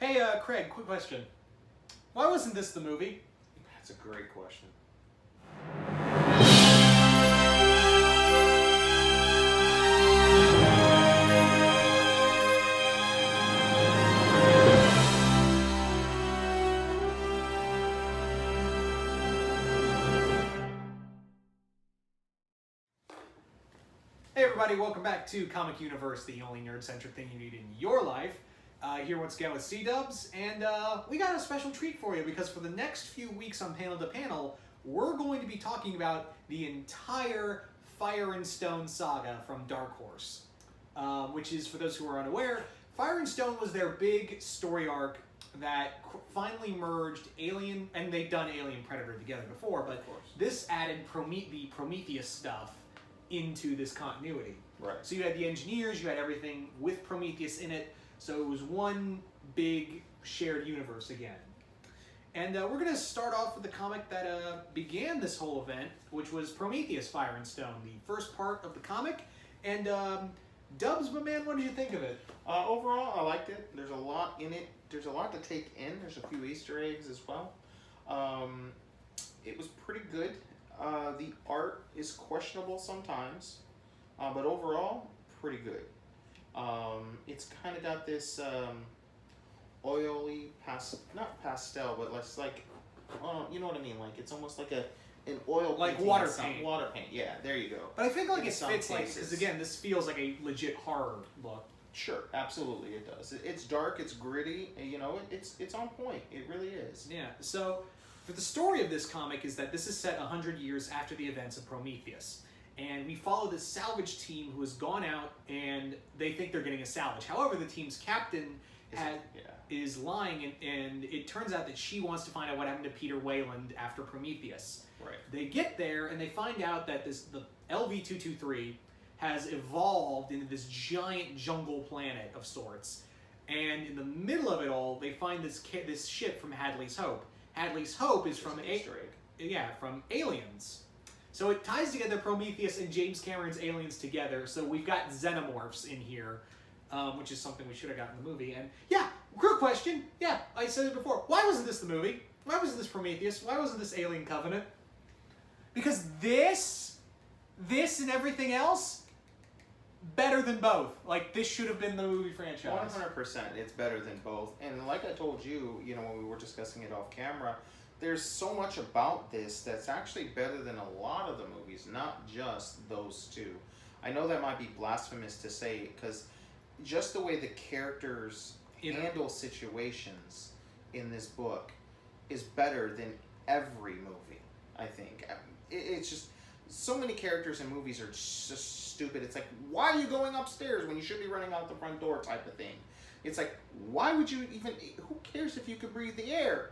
Hey, Craig, quick question. Why wasn't this the movie? That's a great question. Hey everybody, welcome back to Comic YOUniverse, the only nerd-centric thing you need in your life. Here once again with C-Dubs, and we got a special treat for you because for the next few weeks on Panel to Panel, we're going to be talking about the entire Fire and Stone saga from Dark Horse. Which is, for those who are unaware, Fire and Stone was their big story arc that finally merged Alien, and they'd done Alien Predator together before, but this added the Prometheus stuff into this continuity. Right. So you had the engineers, you had everything with Prometheus in it, so it was one big shared universe again. And we're going to start off with the comic that began this whole event, which was Prometheus Fire and Stone, the first part of the comic. And Dubs, my man, what did you think of it? Overall, I liked it. There's a lot in it. There's a lot to take in. There's a few Easter eggs as well. It was pretty good. The art is questionable sometimes, but overall, pretty good. It's kind of got this oily, not pastel, but less like, you know what I mean? Like it's almost like an oil like painting, water paint. Water paint, yeah, there you go. But I think like In it some fits, like, cases. because again, this feels like a legit horror look. Sure, absolutely it does. It's dark, it's gritty, and, you know, it's on point. It really is. Yeah, so for the story of this comic is that this is set 100 years after the events of Prometheus. And we follow this salvage team who has gone out and they think they're getting a salvage. However, the team's captain is lying, and it turns out that she wants to find out what happened to Peter Wayland after Prometheus. Right. They get there and they find out that the LV-223 has evolved into this giant jungle planet of sorts. And in the middle of it all, they find this ship from Hadley's Hope. Hadley's Hope is from from Aliens. So it ties together Prometheus and James Cameron's Aliens together. So we've got xenomorphs in here, which is something we should have gotten in the movie. And yeah, quick question. Yeah, I said it before. Why wasn't this the movie? Why wasn't this Prometheus? Why wasn't this Alien Covenant? Because this and everything else, better than both. Like, this should have been the movie franchise. 100%, it's better than both. And like I told you, you know, when we were discussing it off camera, there's so much about this that's actually better than a lot of the movies, not just those two. I know that might be blasphemous to say, because just the way the characters handle situations in this book is better than every movie, I think. It's just, so many characters in movies are just stupid. It's like, why are you going upstairs when you should be running out the front door type of thing. It's like, why would you even, who cares if you could breathe the air?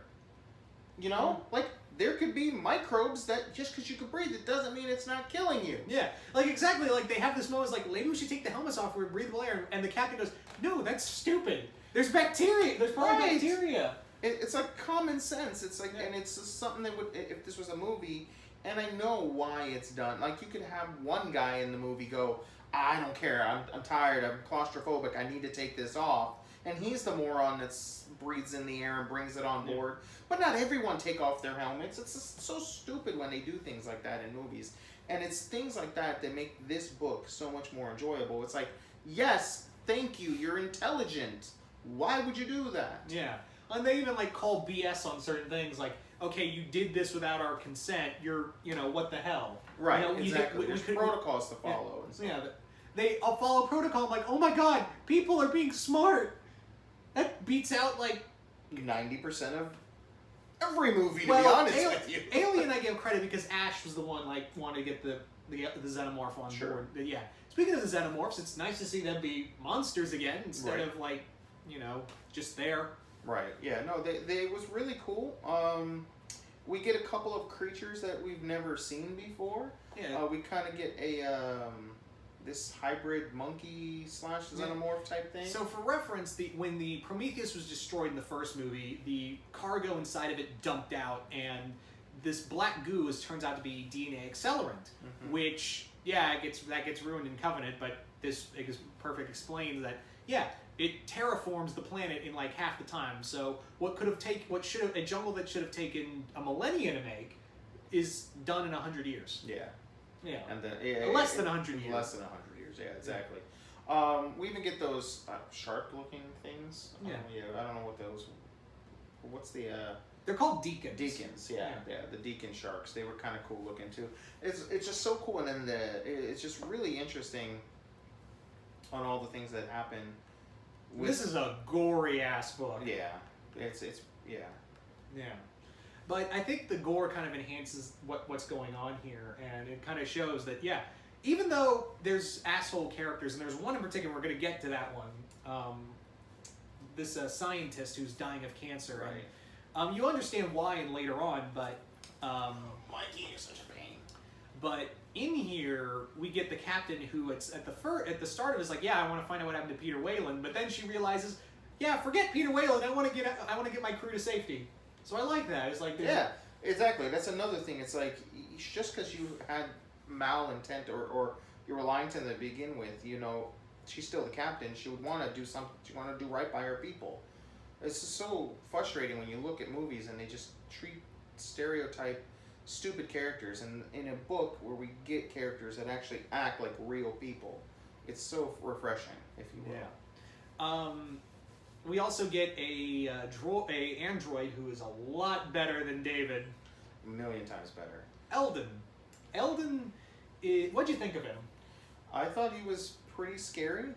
You know, like, there could be microbes that just because you could breathe, it doesn't mean it's not killing you. Yeah, like, exactly, like, they have this moment, like, maybe we should take the helmets off, we're breathable air, and the captain goes, no, that's stupid. There's bacteria, there's probably bacteria. It's like common sense. It's like, and it's just something that would, if this was a movie, and I know why it's done. Like, you could have one guy in the movie go, I don't care, I'm tired, I'm claustrophobic, I need to take this off. And he's the moron that breathes in the air and brings it on board. But not everyone take off their helmets. It's just so stupid when they do things like that in movies. And it's things like that that make this book so much more enjoyable. It's like, yes, thank you, you're intelligent. Why would you do that? Yeah. And they even, like, call BS on certain things, like, okay, you did this without our consent, you're, you know, what the hell? Right, you know, exactly. There's protocols to follow. And stuff. Yeah, they follow protocol. I'm like, oh my god, people are being smart. That beats out, like, 90% of every movie, to be honest with you. Alien, I give credit because Ash was the one, like, wanted to get the xenomorph on board. But yeah. Speaking of the xenomorphs, it's nice to see them be monsters again instead of, like, you know, just there. Right. Yeah. No, they was really cool. We get a couple of creatures that we've never seen before. Yeah. We kind of get a this hybrid monkey / xenomorph type thing. So for reference, when the Prometheus was destroyed in the first movie, the cargo inside of it dumped out, and this black goo turns out to be DNA accelerant, which that gets ruined in Covenant, but this perfect explains that Yeah, it terraforms the planet in like half the time. So a jungle that should have taken a millennia to make is done in 100 years. Yeah. Yeah. And less than 100 years. Less than 100 years. Yeah, exactly. We even get those shark-looking things. Yeah. I don't know what those. What's the? They're called deacons. Deacons, yeah, the deacon sharks. They were kind of cool looking too. It's just so cool, and then it's just really interesting on all the things that happen. This is a gory ass book. Yeah, it's yeah. Yeah, but I think the gore kind of enhances what's going on here, and it kind of shows that even though there's asshole characters, and there's one in particular, we're going to get to that one. This scientist who's dying of cancer. Right. And, you understand why and later on, but Mikey, you're such a pain. But in here, we get the captain who at the start of it is like, I want to find out what happened to Peter Whalen, but then she realizes, forget Peter Whalen. I want to get my crew to safety. So I like that. It's like exactly. That's another thing. It's like just because you had malintent or you were lying to them to begin with, she's still the captain. She would want to do something. She want to do right by her people. It's just so frustrating when you look at movies and they just stereotype stupid characters. And in a book where we get characters that actually act like real people, it's so refreshing, if you will. Yeah. We also get a android who is a lot better than David. A million times better. Eldon, what'd you think of him? I thought he was pretty scary.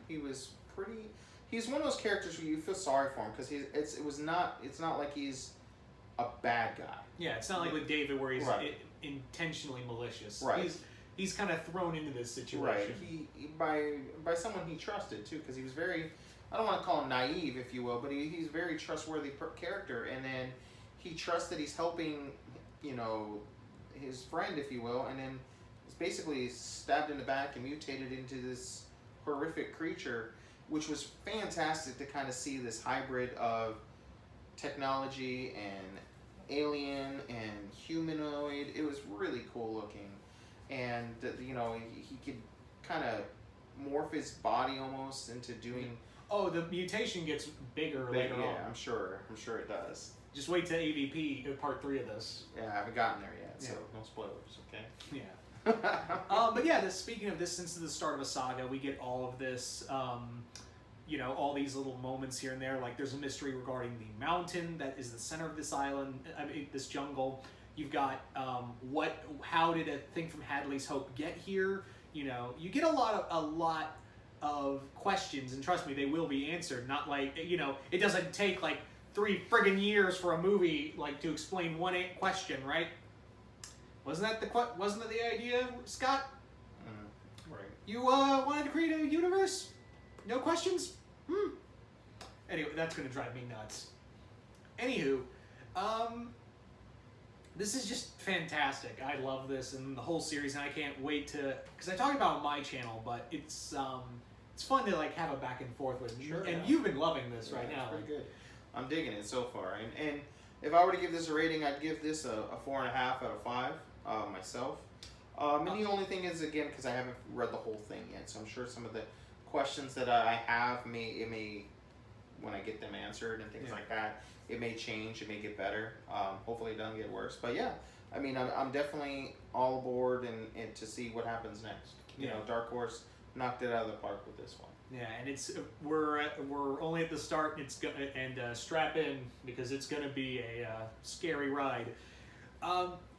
He's one of those characters where you feel sorry for him because it's not like he's a bad guy. Yeah, it's not like with David where he's intentionally malicious. Right. He's kind of thrown into this situation. Right. He by someone he trusted too, because he was very, I don't want to call him naive, if you will, but he's a very trustworthy character, and then he trusts that he's helping, his friend, if you will, and then he's basically stabbed in the back and mutated into this horrific creature, which was fantastic to kind of see this hybrid of technology and alien and humanoid. It was really cool looking, and he could kind of morph his body almost into doing. Oh, the mutation gets bigger later on. Yeah, I'm sure it does. Just wait till AVP part 3 of this. Yeah, I haven't gotten there yet, so no spoilers, okay? Yeah. But yeah, speaking of this, since the start of a saga, we get all of this, all these little moments here and there. Like there's a mystery regarding the mountain that is the center of this island, this jungle. You've got how did a thing from Hadley's Hope get here? You get a lot of questions, and trust me, they will be answered. Not like, it doesn't take like 3 friggin' years for a movie like to explain one question, right? Wasn't that the idea, Scott? Right. You wanted to create a universe? No questions? Anyway, that's gonna drive me nuts. Anywho, this is just fantastic. I love this and the whole series, and I can't wait to, because I talk about it on my channel, but it's fun to like have a back and forth with you. Sure, and you've been loving this right now. It's pretty good. I'm digging it so far, and if I were to give this a rating, I'd give this a 4.5 out of 5 myself. And the only thing is, again, because I haven't read the whole thing yet, so I'm sure some of the questions that I have may when I get them answered and things like that, it may change, it may get better. Hopefully it doesn't get worse. But yeah, I mean, I'm definitely all aboard and to see what happens next. You know, Dark Horse knocked it out of the park with this one. Yeah, and we're only at the start. Strap in because it's gonna be a scary ride.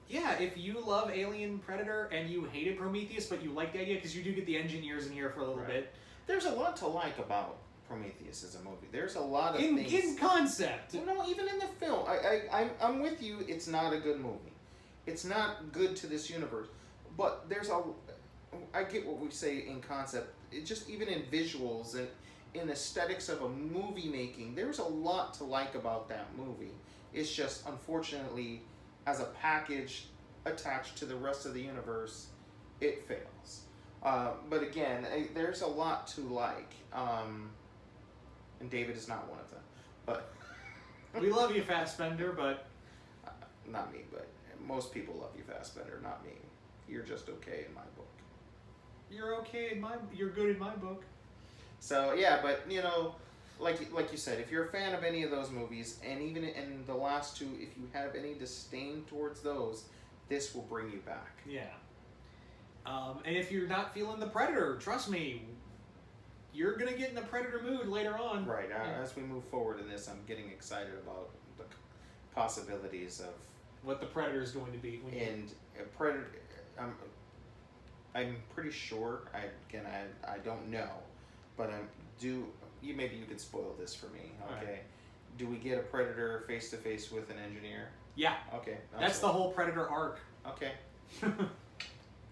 Yeah, if you love Alien Predator and you hated Prometheus, but you like the idea because you do get the engineers in here for a little bit. There's a lot to like about Prometheus as a movie. There's a lot of things in concept. Well, no, even in the film. I'm with you. It's not a good movie. It's not good to this universe. But I get what we say in concept. It just even in visuals and in aesthetics of a movie making, there's a lot to like about that movie. It's just, unfortunately, as a package attached to the rest of the universe, it fails. But again, there's a lot to like. And David is not one of them. But we love you, Fassbender, but not me. But most people love you, Fassbender, not me. You're just okay in my book. You're okay in you're good in my book. So yeah, but you know, like you said, if you're a fan of any of those movies, and even in the last two, if you have any disdain towards those, this will bring you back. Yeah. And if you're not feeling the Predator, trust me, you're gonna get in the Predator mood later on. Right. As we move forward in this, I'm getting excited about the possibilities of What the Predator is going to be. and Predator. I'm pretty sure. I don't know, but maybe you could spoil this for me. Okay. Right. Do we get a Predator face to face with an engineer? Yeah. Okay. That's the whole Predator arc. Okay.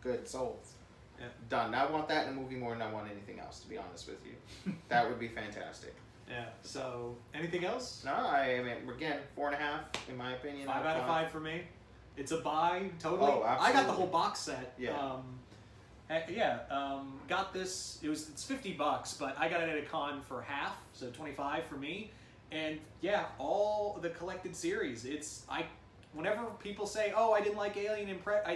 Good. Sold. Yeah. Done. I want that in a movie more than I want anything else, to be honest with you. That would be fantastic. Yeah. So, anything else? No, I mean, again, 4.5 in my opinion. 5 out of 5 for me. It's a buy, totally. Oh, I got the absolutely. whole box set. Yeah. Got this. It's $50, but I got it at a con for half, so 25 for me. And yeah, all the collected series. Whenever people say, "Oh, I didn't like I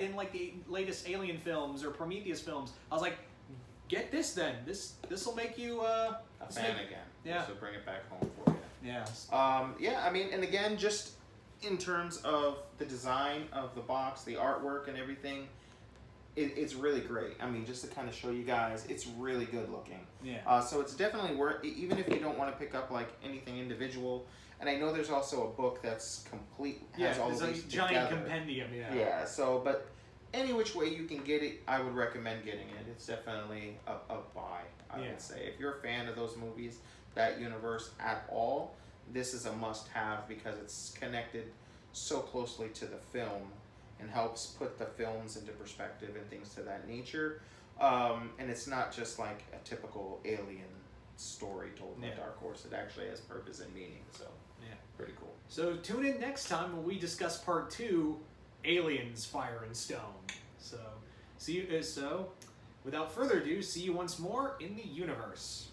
didn't like the latest Alien films or Prometheus films," I was like, "Get this then. This will make you A fan again. Yeah. So bring it back home for you. Yeah. Yeah, I mean, and again, just in terms of the design of the box, the artwork and everything, it's really great. I mean, just to kind of show you guys, it's really good looking. Yeah. So it's definitely worth, even if you don't want to pick up like anything individual. And I know there's also a book that's complete, has all of it's these a giant together. compendium. Yeah. Yeah, so, but any which way you can get it, I would recommend getting it. It's definitely a buy, I would say. If you're a fan of those movies, that universe at all, this is a must-have because it's connected so closely to the film and helps put the films into perspective and things to that nature. And it's not just like a typical alien story told by Dark Horse. It actually has purpose and meaning, so pretty cool. So tune in next time when we discuss part 2, Aliens, Fire and Stone. So, so without further ado, see you once more in the universe.